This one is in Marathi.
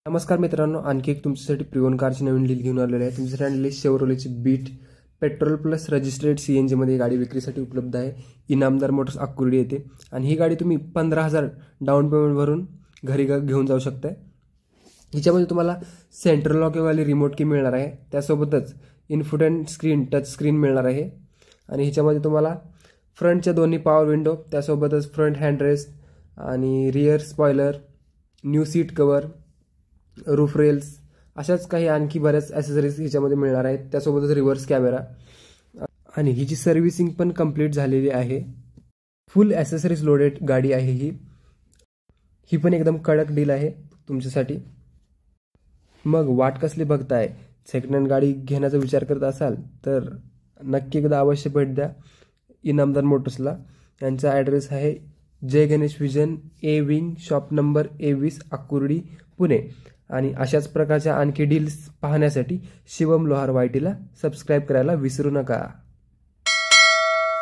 नमस्कार मित्रांनो, आणखी एक तुमच्यासाठी प्रिओन कारची नवीन डील घेऊन आलेली आहे। तुमच्यासाठी आणलेली शेवरोलेची Beat petrol plus registered CNG मध्ये गाडी विक्रीसाठी उपलब्ध आहे। इनामदार मोटर्स अक्कुर्डी येथे आणि ही गाडी तुम्ही 15,000 डाऊन पेमेंट भरून घरी घेऊन जाऊ शकता। हिच्यामध्ये तुम्हाला सेंट्रल लॉकवाली रिमोट की मिळणार आहे, त्यासोबतच इन्फोटेन स्क्रीन टच स्क्रीन मिळणार आहे आणि हिच्यामध्ये तुम्हाला फ्रंटच्या दोन्ही पॉवर विंडो, त्यासोबतच फ्रंट हँडरेस्ट आणि rear spoiler, new seat cover, roof rails अशाच काही आणखी बऱ्याच ॲक्सेसरीज हिच्यामध्ये मिळणार आहेत, त्यासोबतच रिव्हर्स कॅमेरा आणि हिची सर्व्हिसिंग पण कंप्लीट झालेली आहे। फुल ॲक्सेसरीज लोडेड गाडी आहे ही पण एकदम कडक डील आहे तुमच्यासाठी। मग वाट कसली बघताय, सेकंड हँड गाडी घेण्याचा विचार करत असाल तर नक्की एकदा अवश्य भेट द्या इनामदार मोटर्सला। यांचा ॲड्रेस आहे Jai Ganesh Vision A wing, shop number A20, Akurdi, Pune. आणि अशाच प्रकारच्या आणखी डील्स पाहण्यासाठी शिवम लोहार YT ला सबस्क्राइब करायला विसरू नका।